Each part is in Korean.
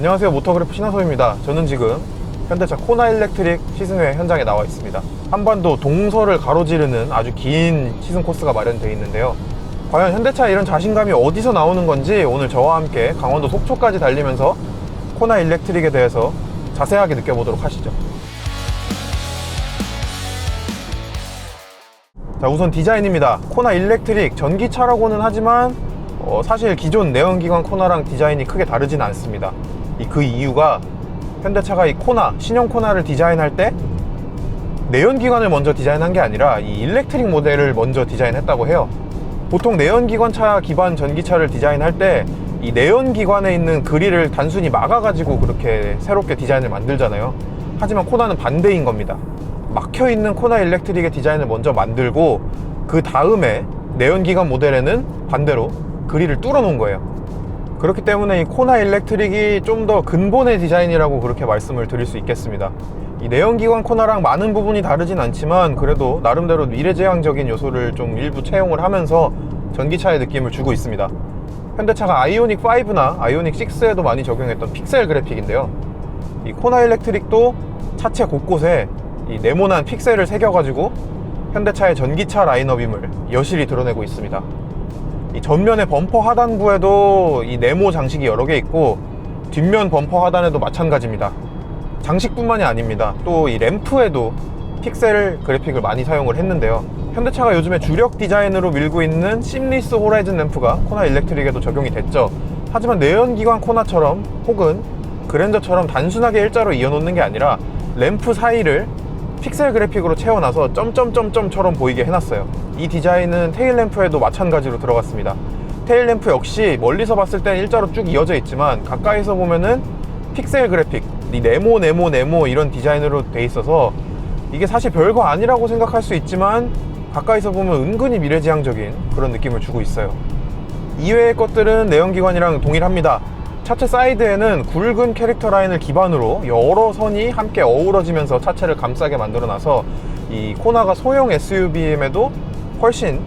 안녕하세요, 모터그래프 신하소입니다. 저는 지금 현대차 코나 일렉트릭 시승회 현장에 나와 있습니다. 한반도 동서를 가로지르는 아주 긴 시승 코스가 마련되어 있는데요. 과연 현대차의 이런 자신감이 어디서 나오는 건지 오늘 저와 함께 강원도 속초까지 달리면서 코나 일렉트릭에 대해서 자세하게 느껴보도록 하시죠. 자, 우선 디자인입니다. 코나 일렉트릭 전기차라고는 하지만 사실 기존 내연기관 코나랑 디자인이 크게 다르진 않습니다. 그 이유가 현대차가 이 코나, 신형 코나를 디자인할 때 내연기관을 먼저 디자인한 게 아니라 이 일렉트릭 모델을 먼저 디자인했다고 해요. 보통 내연기관차 기반 전기차를 디자인할 때 이 내연기관에 있는 그릴을 단순히 막아가지고 그렇게 새롭게 디자인을 만들잖아요. 하지만 코나는 반대인 겁니다. 막혀있는 코나 일렉트릭의 디자인을 먼저 만들고 그 다음에 내연기관 모델에는 반대로 그릴을 뚫어 놓은 거예요. 그렇기 때문에 이 코나 일렉트릭이 좀 더 근본의 디자인이라고 그렇게 말씀을 드릴 수 있겠습니다. 이 내연기관 코나랑 많은 부분이 다르진 않지만 그래도 나름대로 미래지향적인 요소를 좀 일부 채용을 하면서 전기차의 느낌을 주고 있습니다. 현대차가 아이오닉 5나 아이오닉 6에도 많이 적용했던 픽셀 그래픽인데요. 이 코나 일렉트릭도 차체 곳곳에 이 네모난 픽셀을 새겨가지고 현대차의 전기차 라인업임을 여실히 드러내고 있습니다. 이 전면의 범퍼 하단부에도 이 네모 장식이 여러 개 있고 뒷면 범퍼 하단에도 마찬가지입니다. 장식뿐만이 아닙니다. 또 이 램프에도 픽셀 그래픽을 많이 사용을 했는데요. 현대차가 요즘에 주력 디자인으로 밀고 있는 심리스 호라이즌 램프가 코나 일렉트릭에도 적용이 됐죠. 하지만 내연기관 코나처럼 혹은 그랜저처럼 단순하게 일자로 이어놓는 게 아니라 램프 사이를 픽셀 그래픽으로 채워놔서 점점점점처럼 보이게 해놨어요. 이 디자인은 테일램프에도 마찬가지로 들어갔습니다. 테일램프 역시 멀리서 봤을 땐 일자로 쭉 이어져 있지만 가까이서 보면은 픽셀 그래픽, 이 네모 이런 디자인으로 돼 있어서 이게 사실 별거 아니라고 생각할 수 있지만 가까이서 보면 은근히 미래지향적인 그런 느낌을 주고 있어요. 이외의 것들은 내연기관이랑 동일합니다. 차체 사이드에는 굵은 캐릭터 라인을 기반으로 여러 선이 함께 어우러지면서 차체를 감싸게 만들어놔서 이 코나가 소형 SUV임에도 훨씬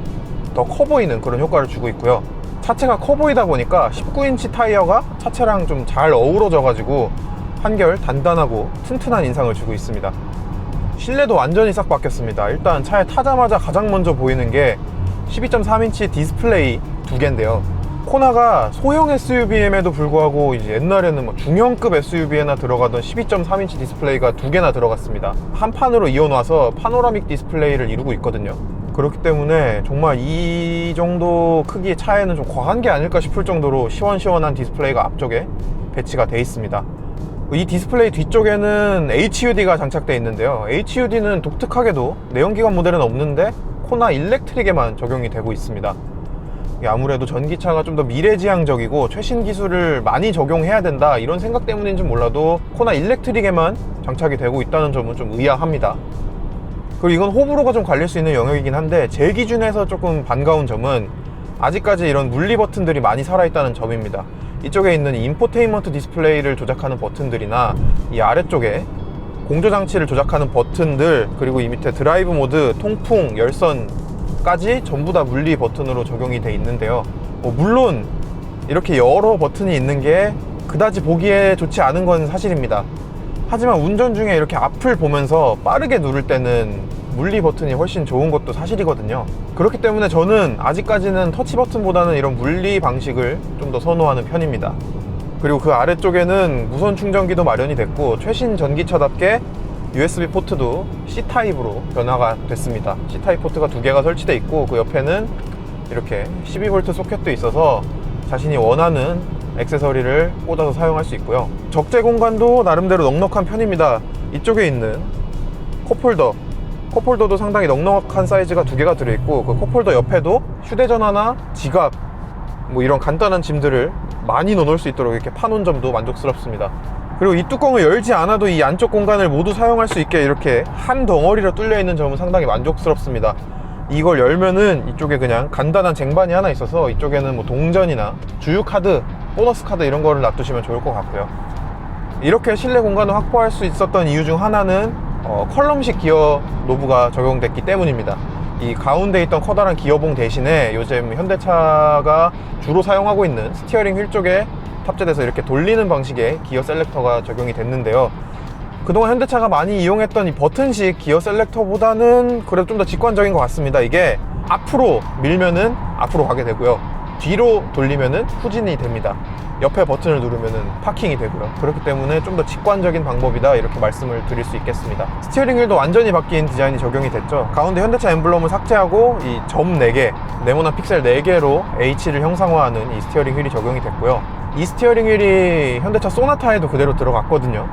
더 커 보이는 그런 효과를 주고 있고요. 차체가 커 보이다 보니까 19인치 타이어가 차체랑 좀 잘 어우러져 가지고 한결 단단하고 튼튼한 인상을 주고 있습니다. 실내도 완전히 싹 바뀌었습니다. 일단 차에 타자마자 가장 먼저 보이는 게 12.3인치 디스플레이 두 개인데요. 코나가 소형 SUV임에도 불구하고 이제 옛날에는 뭐 중형급 SUV에나 들어가던 12.3인치 디스플레이가 두 개나 들어갔습니다. 한 판으로 이어놔서 파노라믹 디스플레이를 이루고 있거든요. 그렇기 때문에 정말 이 정도 크기의 차에는 좀 과한 게 아닐까 싶을 정도로 시원시원한 디스플레이가 앞쪽에 배치가 돼 있습니다. 이 디스플레이 뒤쪽에는 HUD가 장착되어 있는데요. HUD는 독특하게도 내연기관 모델은 없는데 코나 일렉트릭에만 적용이 되고 있습니다. 아무래도 전기차가 좀 더 미래지향적이고 최신 기술을 많이 적용해야 된다 이런 생각 때문인지 몰라도 코나 일렉트릭에만 장착이 되고 있다는 점은 좀 의아합니다. 그리고 이건 호불호가 좀 갈릴 수 있는 영역이긴 한데 제 기준에서 조금 반가운 점은 아직까지 이런 물리 버튼들이 많이 살아있다는 점입니다. 이쪽에 있는 인포테인먼트 디스플레이를 조작하는 버튼들이나 이 아래쪽에 공조장치를 조작하는 버튼들, 그리고 이 밑에 드라이브 모드, 통풍, 열선까지 전부 다 물리 버튼으로 적용이 돼 있는데요. 물론 이렇게 여러 버튼이 있는 게 그다지 보기에 좋지 않은 건 사실입니다. 하지만 운전 중에 이렇게 앞을 보면서 빠르게 누를 때는 물리 버튼이 훨씬 좋은 것도 사실이거든요. 그렇기 때문에 저는 아직까지는 터치 버튼보다는 이런 물리 방식을 좀 더 선호하는 편입니다. 그리고 그 아래쪽에는 무선 충전기도 마련이 됐고 최신 전기차답게 USB 포트도 C타입으로 변화가 됐습니다. C타입 포트가 두 개가 설치되어 있고 그 옆에는 이렇게 12V 소켓도 있어서 자신이 원하는 액세서리를 꽂아서 사용할 수 있고요. 적재 공간도 나름대로 넉넉한 편입니다. 이쪽에 있는 컵홀더도 상당히 넉넉한 사이즈가 두 개가 들어있고 그 컵홀더 옆에도 휴대전화나 지갑 뭐 이런 간단한 짐들을 많이 넣어놓을 수 있도록 이렇게 파놓은 점도 만족스럽습니다. 그리고 이 뚜껑을 열지 않아도 이 안쪽 공간을 모두 사용할 수 있게 이렇게 한 덩어리로 뚫려 있는 점은 상당히 만족스럽습니다. 이걸 열면은 이쪽에 그냥 간단한 쟁반이 하나 있어서 이쪽에는 뭐 동전이나 주유카드, 보너스 카드 이런 거를 놔두시면 좋을 것 같고요. 이렇게 실내 공간을 확보할 수 있었던 이유 중 하나는 컬럼식 기어 노브가 적용됐기 때문입니다. 이 가운데 있던 커다란 기어봉 대신에 요즘 현대차가 주로 사용하고 있는 스티어링 휠 쪽에 탑재돼서 이렇게 돌리는 방식의 기어 셀렉터가 적용이 됐는데요. 그동안 현대차가 많이 이용했던 이 버튼식 기어 셀렉터보다는 그래도 좀 더 직관적인 것 같습니다. 이게 앞으로 밀면은 앞으로 가게 되고요, 뒤로 돌리면은 후진이 됩니다. 옆에 버튼을 누르면은 파킹이 되고요. 그렇기 때문에 좀 더 직관적인 방법이다, 이렇게 말씀을 드릴 수 있겠습니다. 스티어링 휠도 완전히 바뀐 디자인이 적용이 됐죠. 가운데 현대차 엠블럼을 삭제하고 이 점 4개, 네모난 픽셀 4개로 H를 형상화하는 이 스티어링 휠이 적용이 됐고요. 이 스티어링 휠이 현대차 소나타에도 그대로 들어갔거든요.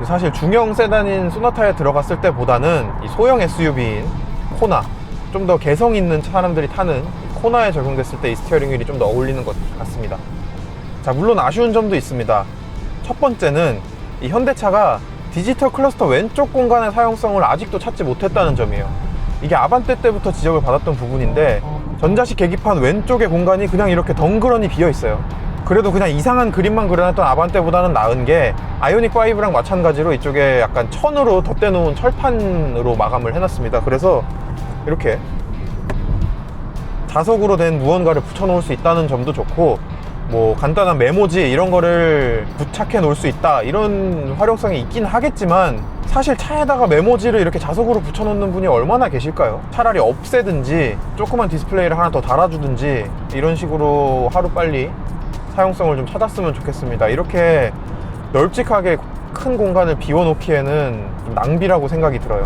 사실 중형 세단인 소나타에 들어갔을 때보다는 이 소형 SUV인 코나, 좀 더 개성 있는 사람들이 타는 코나에 적용됐을 때 이 스티어링 휠이 좀 더 어울리는 것 같습니다. 자, 물론 아쉬운 점도 있습니다. 첫 번째는 이 현대차가 디지털 클러스터 왼쪽 공간의 사용성을 아직도 찾지 못했다는 점이에요. 이게 아반떼 때부터 지적을 받았던 부분인데, 전자식 계기판 왼쪽의 공간이 그냥 이렇게 덩그러니 비어 있어요. 그래도 그냥 이상한 그림만 그려놨던 아반떼보다는 나은 게, 아이오닉 5랑 마찬가지로 이쪽에 약간 천으로 덧대놓은 철판으로 마감을 해놨습니다. 그래서 이렇게 자석으로 된 무언가를 붙여놓을 수 있다는 점도 좋고, 뭐 간단한 메모지 이런 거를 부착해 놓을 수 있다, 이런 활용성이 있긴 하겠지만, 사실 차에다가 메모지를 이렇게 자석으로 붙여놓는 분이 얼마나 계실까요? 차라리 없애든지 조그만 디스플레이를 하나 더 달아주든지 이런 식으로 하루빨리 사용성을 좀 찾았으면 좋겠습니다. 이렇게 널찍하게 큰 공간을 비워놓기에는 좀 낭비라고 생각이 들어요.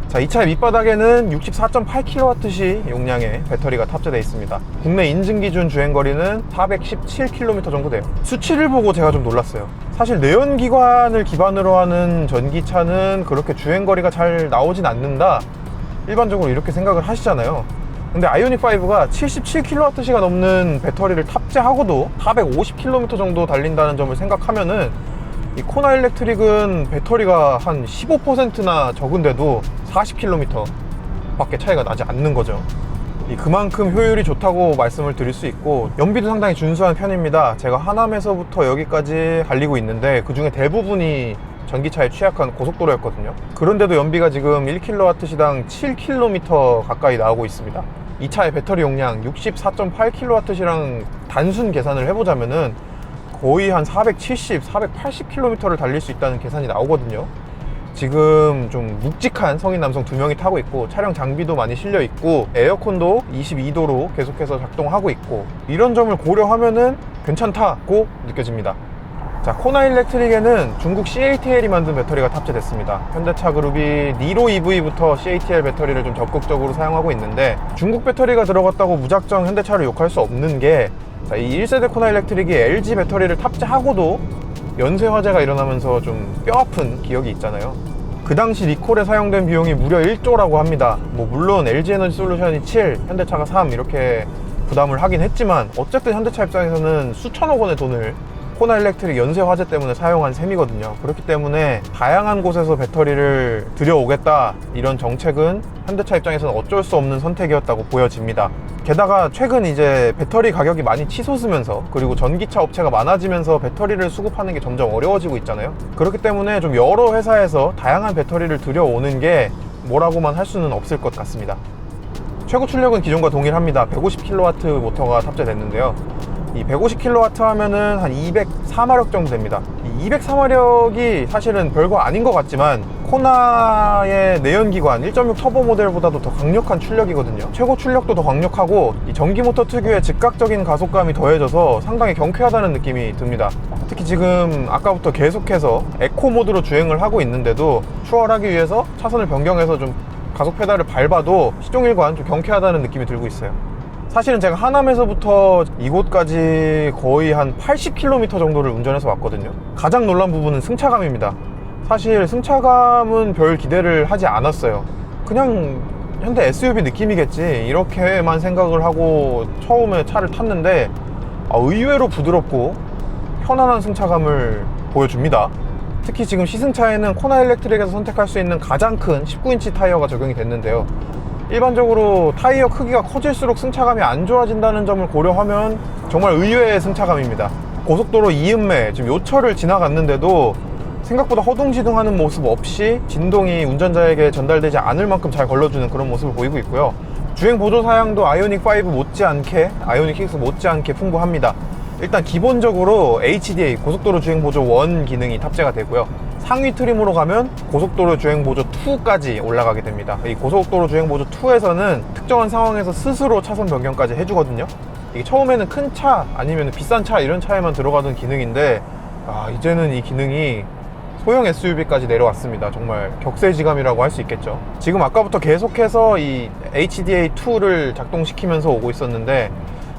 자, 이 차의 밑바닥에는 64.8kWh 용량의 배터리가 탑재되어 있습니다. 국내 인증 기준 주행거리는 417km 정도 돼요. 수치를 보고 제가 좀 놀랐어요. 사실 내연기관을 기반으로 하는 전기차는 그렇게 주행거리가 잘 나오진 않는다, 일반적으로 이렇게 생각을 하시잖아요. 근데 아이오닉5가 77kWh가 넘는 배터리를 탑재하고도 450km 정도 달린다는 점을 생각하면은, 이 코나 일렉트릭은 배터리가 한 15%나 적은데도 40km 밖에 차이가 나지 않는 거죠. 그만큼 효율이 좋다고 말씀을 드릴 수 있고, 연비도 상당히 준수한 편입니다. 제가 하남에서부터 여기까지 달리고 있는데 그 중에 대부분이 전기차에 취약한 고속도로였거든요. 그런데도 연비가 지금 1kWh당 7km 가까이 나오고 있습니다. 이 차의 배터리 용량 64.8kWh랑 단순 계산을 해보자면은 거의 한 470, 480km를 달릴 수 있다는 계산이 나오거든요. 지금 좀 묵직한 성인 남성 2명이 타고 있고, 차량 장비도 많이 실려 있고, 에어컨도 22도로 계속해서 작동하고 있고, 이런 점을 고려하면은 괜찮다고 느껴집니다. 자, 코나 일렉트릭에는 중국 CATL이 만든 배터리가 탑재됐습니다. 현대차 그룹이 니로 EV부터 CATL 배터리를 좀 적극적으로 사용하고 있는데, 중국 배터리가 들어갔다고 무작정 현대차를 욕할 수 없는 게, 자, 이 1세대 코나 일렉트릭이 LG 배터리를 탑재하고도 연쇄 화재가 일어나면서 좀 뼈아픈 기억이 있잖아요. 그 당시 리콜에 사용된 비용이 무려 1조라고 합니다. 뭐 물론 LG에너지 솔루션이 7, 현대차가 3 이렇게 부담을 하긴 했지만, 어쨌든 현대차 입장에서는 수천억 원의 돈을 코나 일렉트릭 연쇄 화재 때문에 사용한 셈이거든요. 그렇기 때문에 다양한 곳에서 배터리를 들여오겠다, 이런 정책은 현대차 입장에서는 어쩔 수 없는 선택이었다고 보여집니다. 게다가 최근 이제 배터리 가격이 많이 치솟으면서, 그리고 전기차 업체가 많아지면서 배터리를 수급하는 게 점점 어려워지고 있잖아요. 그렇기 때문에 좀 여러 회사에서 다양한 배터리를 들여오는 게 뭐라고만 할 수는 없을 것 같습니다. 최고 출력은 기존과 동일합니다. 150kW 모터가 탑재됐는데요. 이 150kW 하면은 한 204마력 정도 됩니다. 이 204마력이 사실은 별거 아닌 것 같지만, 코나의 내연기관 1.6 터보 모델보다도 더 강력한 출력이거든요. 최고 출력도 더 강력하고, 이 전기모터 특유의 즉각적인 가속감이 더해져서 상당히 경쾌하다는 느낌이 듭니다. 특히 지금 아까부터 계속해서 에코 모드로 주행을 하고 있는데도 추월하기 위해서 차선을 변경해서 좀 가속 페달을 밟아도 시종일관 좀 경쾌하다는 느낌이 들고 있어요. 사실은 제가 하남에서부터 이곳까지 거의 한 80km 정도를 운전해서 왔거든요. 가장 놀란 부분은 승차감입니다. 사실 승차감은 별 기대를 하지 않았어요. 그냥 현대 SUV 느낌이겠지, 이렇게만 생각을 하고 처음에 차를 탔는데, 의외로 부드럽고 편안한 승차감을 보여줍니다. 특히 지금 시승차에는 코나 일렉트릭에서 선택할 수 있는 가장 큰 19인치 타이어가 적용이 됐는데요. 일반적으로 타이어 크기가 커질수록 승차감이 안 좋아진다는 점을 고려하면 정말 의외의 승차감입니다. 고속도로 이음매, 지금 요철을 지나갔는데도 생각보다 허둥지둥하는 모습 없이 진동이 운전자에게 전달되지 않을 만큼 잘 걸러주는 그런 모습을 보이고 있고요. 주행 보조 사양도 아이오닉 5 못지않게, 아이오닉 6 못지않게 풍부합니다. 일단 기본적으로 HDA 고속도로 주행보조 1 기능이 탑재가 되고요. 상위 트림으로 가면 고속도로 주행보조 2까지 올라가게 됩니다. 이 고속도로 주행보조 2에서는 특정한 상황에서 스스로 차선 변경까지 해주거든요. 이게 처음에는 큰 차 아니면 비싼 차 이런 차에만 들어가던 기능인데 이제는 이 기능이 소형 SUV까지 내려왔습니다. 정말 격세지감이라고 할 수 있겠죠. 지금 아까부터 계속해서 이 HDA2를 작동시키면서 오고 있었는데,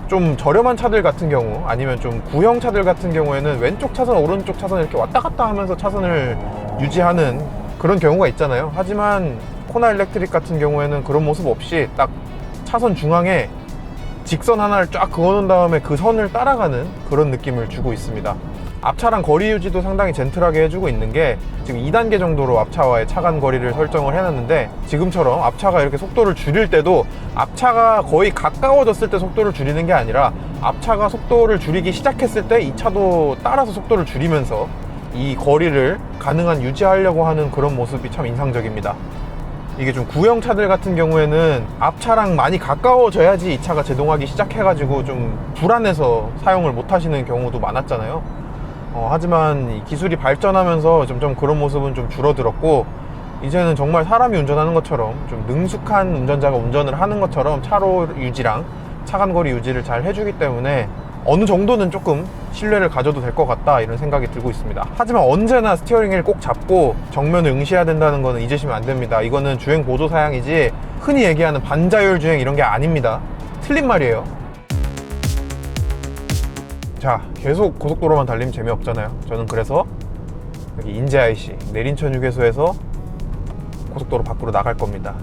좀 저렴한 차들 같은 경우 아니면 좀 구형 차들 같은 경우에는 왼쪽 차선 오른쪽 차선 이렇게 왔다 갔다 하면서 차선을 유지하는 그런 경우가 있잖아요. 하지만 코나 일렉트릭 같은 경우에는 그런 모습 없이 딱 차선 중앙에 직선 하나를 쫙 그어놓은 다음에 그 선을 따라가는 그런 느낌을 주고 있습니다. 앞차랑 거리 유지도 상당히 젠틀하게 해주고 있는 게, 지금 2단계 정도로 앞차와의 차간 거리를 설정을 해놨는데, 지금처럼 앞차가 이렇게 속도를 줄일 때도 앞차가 거의 가까워졌을 때 속도를 줄이는 게 아니라 앞차가 속도를 줄이기 시작했을 때 이 차도 따라서 속도를 줄이면서 이 거리를 가능한 유지하려고 하는 그런 모습이 참 인상적입니다. 이게 좀 구형 차들 같은 경우에는 앞차랑 많이 가까워져야지 이 차가 제동하기 시작해가지고 좀 불안해서 사용을 못 하시는 경우도 많았잖아요. 하지만 이 기술이 발전하면서 점점 그런 모습은 좀 줄어들었고, 이제는 정말 사람이 운전하는 것처럼 좀 능숙한 운전자가 운전을 하는 것처럼 차로 유지랑 차간거리 유지를 잘 해주기 때문에 어느 정도는 조금 신뢰를 가져도 될 것 같다, 이런 생각이 들고 있습니다. 하지만 언제나 스티어링 휠 꼭 잡고 정면을 응시해야 된다는 거는 잊으시면 안 됩니다. 이거는 주행 보조 사양이지 흔히 얘기하는 반자율 주행 이런 게 아닙니다. 틀린 말이에요. 자, 계속 고속도로만 달리면 재미없잖아요. 저는 그래서 여기 인제 IC 내린천 휴게소에서 고속도로 밖으로 나갈 겁니다.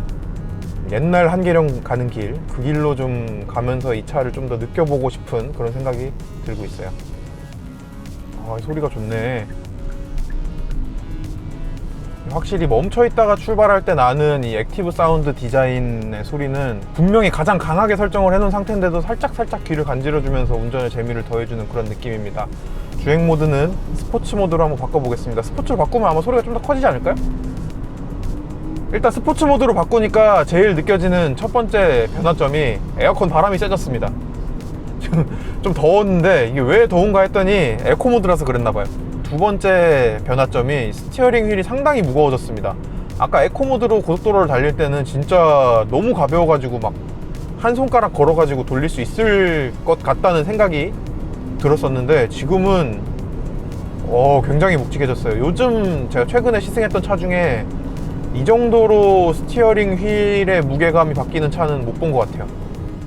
옛날 한계령 가는 길, 그 길로 좀 가면서 이 차를 좀 더 느껴보고 싶은 그런 생각이 들고 있어요. 이 소리가 좋네. 확실히 멈춰있다가 출발할 때 나는 이 액티브 사운드 디자인의 소리는 분명히 가장 강하게 설정을 해놓은 상태인데도 살짝 귀를 간지러주면서 운전의 재미를 더해주는 그런 느낌입니다. 주행 모드는 스포츠 모드로 한번 바꿔보겠습니다. 스포츠로 바꾸면 아마 소리가 좀 더 커지지 않을까요? 일단 스포츠 모드로 바꾸니까 제일 느껴지는 첫 번째 변화점이 에어컨 바람이 세졌습니다. 좀 더웠는데 이게 왜 더운가 했더니 에코 모드라서 그랬나봐요. 두 번째 변화점이 스티어링 휠이 상당히 무거워졌습니다. 아까 에코 모드로 고속도로를 달릴 때는 진짜 너무 가벼워가지고 막 한 손가락 걸어가지고 돌릴 수 있을 것 같다는 생각이 들었었는데, 지금은 굉장히 묵직해졌어요. 요즘 제가 최근에 시승했던 차 중에 이 정도로 스티어링 휠의 무게감이 바뀌는 차는 못 본 것 같아요.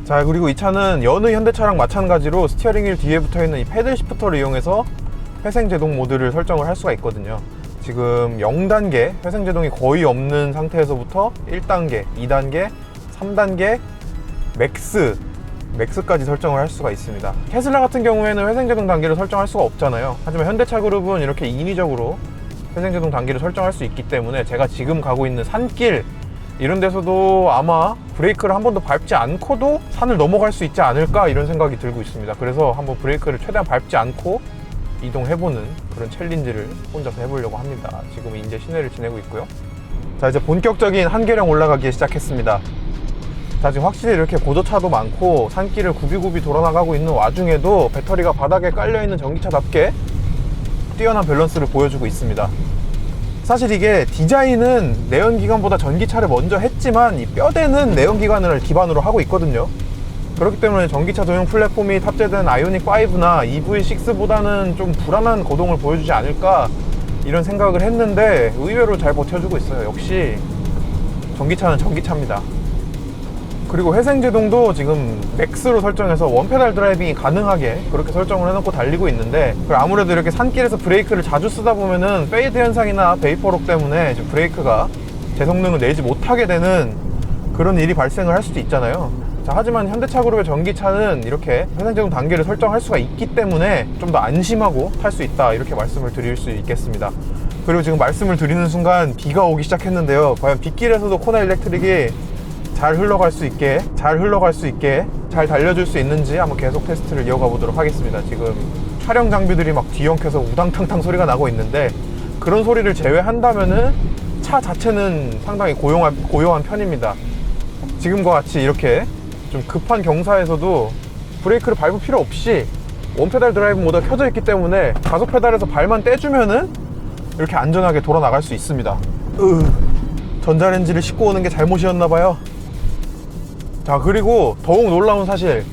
자, 그리고 이 차는 여느 현대차랑 마찬가지로 스티어링 휠 뒤에 붙어있는 이 패들 시프터를 이용해서 회생제동 모드를 설정을 할 수가 있거든요. 지금 0단계 회생제동이 거의 없는 상태에서부터 1단계, 2단계, 3단계, 맥스까지 설정을 할 수가 있습니다. 테슬라 같은 경우에는 회생제동 단계를 설정할 수가 없잖아요. 하지만 현대차 그룹은 이렇게 인위적으로 회생제동 단계를 설정할 수 있기 때문에 제가 지금 가고 있는 산길 이런 데서도 아마 브레이크를 한 번도 밟지 않고도 산을 넘어갈 수 있지 않을까, 이런 생각이 들고 있습니다. 그래서 한번 브레이크를 최대한 밟지 않고 이동해보는 그런 챌린지를 혼자서 해보려고 합니다. 지금 인제 시내를 지내고 있고요. 자, 이제 본격적인 한계령 올라가기 시작했습니다. 자, 지금 확실히 이렇게 고저차도 많고 산길을 굽이굽이 돌아나가고 있는 와중에도 배터리가 바닥에 깔려있는 전기차답게 뛰어난 밸런스를 보여주고 있습니다. 사실 이게 디자인은 내연기관보다 전기차를 먼저 했지만 이 뼈대는 내연기관을 기반으로 하고 있거든요. 그렇기 때문에 전기차 전용 플랫폼이 탑재된 아이오닉 5나 EV6보다는 좀 불안한 거동을 보여주지 않을까, 이런 생각을 했는데 의외로 잘 버텨주고 있어요. 역시 전기차는 전기차입니다. 그리고 회생제동도 지금 맥스로 설정해서 원페달 드라이빙이 가능하게 그렇게 설정을 해놓고 달리고 있는데, 아무래도 이렇게 산길에서 브레이크를 자주 쓰다 보면은 페이드 현상이나 베이퍼록 때문에 브레이크가 제 성능을 내지 못하게 되는 그런 일이 발생을 할 수도 있잖아요. 자, 하지만 현대차 그룹의 전기차는 이렇게 회생제동 단계를 설정할 수가 있기 때문에 좀 더 안심하고 탈 수 있다, 이렇게 말씀을 드릴 수 있겠습니다. 그리고 지금 말씀을 드리는 순간 비가 오기 시작했는데요. 과연 빗길에서도 코나 일렉트릭이 잘 흘러갈 수 있게 잘 달려줄 수 있는지 한번 계속 테스트를 이어가 보도록 하겠습니다. 지금 촬영 장비들이 막 뒤엉켜서 우당탕탕 소리가 나고 있는데, 그런 소리를 제외한다면은 차 자체는 상당히 고요한 편입니다. 지금과 같이 이렇게 좀 급한 경사에서도 브레이크를 밟을 필요 없이 원페달 드라이브 모드가 켜져 있기 때문에 가속 페달에서 발만 떼주면은 이렇게 안전하게 돌아 나갈 수 있습니다. 전자레인지를 싣고 오는 게 잘못이었나봐요. 자, 그리고 더욱 놀라운 사실,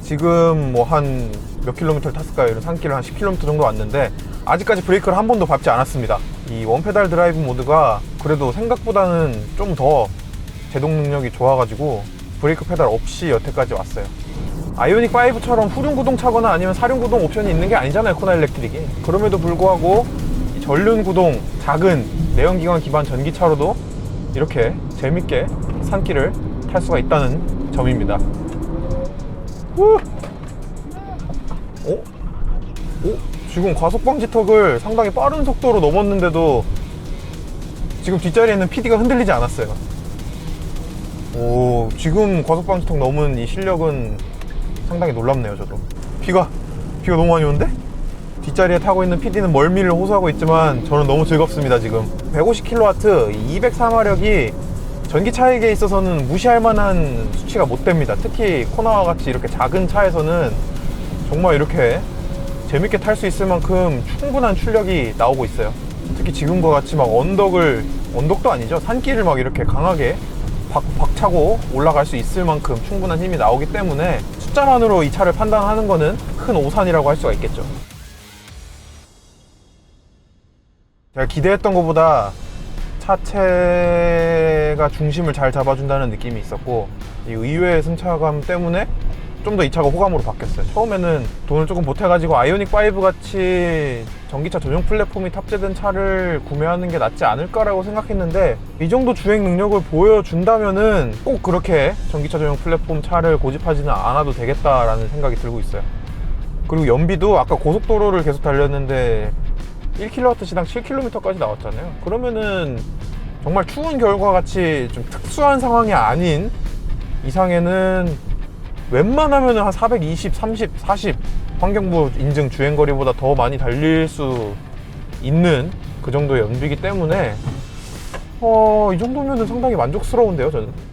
지금 뭐 한 몇 킬로미터를 탔을까요? 이런 산길을 한 10km 정도 왔는데 아직까지 브레이크를 한 번도 밟지 않았습니다. 이 원페달 드라이브 모드가 그래도 생각보다는 좀 더 제동 능력이 좋아가지고 브레이크 페달 없이 여태까지 왔어요. 아이오닉 5처럼 후륜구동 차거나 아니면 사륜구동 옵션이 있는 게 아니잖아요, 코나 일렉트릭이. 그럼에도 불구하고 이 전륜구동 작은 내연기관 기반 전기차로도 이렇게 재밌게 산길을 탈 수가 있다는 점입니다. 지금 과속방지턱을 상당히 빠른 속도로 넘었는데도 지금 뒷자리에 있는 PD가 흔들리지 않았어요. 지금 과속방지턱 넘은 이 실력은 상당히 놀랍네요. 저도 비가 너무 많이 오는데? 뒷자리에 타고 있는 PD는 멀미를 호소하고 있지만 저는 너무 즐겁습니다. 지금 150kW 204마력이 전기차에게 있어서는 무시할 만한 수치가 못 됩니다. 특히 코나와 같이 이렇게 작은 차에서는 정말 이렇게 재밌게 탈 수 있을 만큼 충분한 출력이 나오고 있어요. 특히 지금과 같이 막 언덕도 아니죠, 산길을 막 이렇게 강하게 박차고 올라갈 수 있을 만큼 충분한 힘이 나오기 때문에 숫자만으로 이 차를 판단하는 거는 큰 오산이라고 할 수가 있겠죠. 제가 기대했던 것보다 차체가 중심을 잘 잡아준다는 느낌이 있었고, 이 의외의 승차감 때문에 좀 더 이 차가 호감으로 바뀌었어요. 처음에는 돈을 조금 보태가지고 아이오닉 5 같이 전기차 전용 플랫폼이 탑재된 차를 구매하는 게 낫지 않을까라고 생각했는데, 이 정도 주행 능력을 보여준다면은 꼭 그렇게 전기차 전용 플랫폼 차를 고집하지는 않아도 되겠다라는 생각이 들고 있어요. 그리고 연비도 아까 고속도로를 계속 달렸는데 1kW시당 7km까지 나왔잖아요. 그러면은 정말 추운 겨울과 같이 좀 특수한 상황이 아닌 이상에는 웬만하면 한 420, 30, 40 환경부 인증 주행거리보다 더 많이 달릴 수 있는 그 정도의 연비이기 때문에 이 정도면 상당히 만족스러운데요, 저는.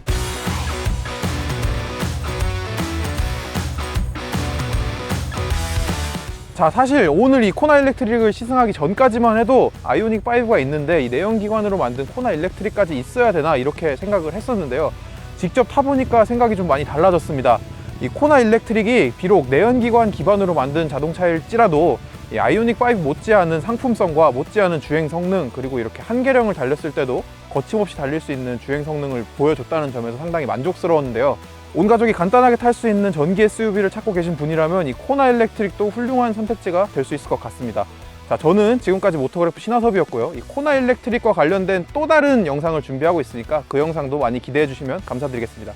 자, 사실 오늘 이 코나 일렉트릭을 시승하기 전까지만 해도 아이오닉 5가 있는데 이 내연기관으로 만든 코나 일렉트릭까지 있어야 되나 이렇게 생각을 했었는데요. 직접 타보니까 생각이 좀 많이 달라졌습니다. 이 코나 일렉트릭이 비록 내연기관 기반으로 만든 자동차일지라도 이 아이오닉 5 못지않은 상품성과 못지않은 주행 성능, 그리고 이렇게 한계령을 달렸을 때도 거침없이 달릴 수 있는 주행 성능을 보여줬다는 점에서 상당히 만족스러웠는데요. 온 가족이 간단하게 탈 수 있는 전기 SUV를 찾고 계신 분이라면 이 코나 일렉트릭도 훌륭한 선택지가 될 수 있을 것 같습니다. 자, 저는 지금까지 모토그래프 신하섭이었고요. 이 코나 일렉트릭과 관련된 또 다른 영상을 준비하고 있으니까 그 영상도 많이 기대해 주시면 감사드리겠습니다.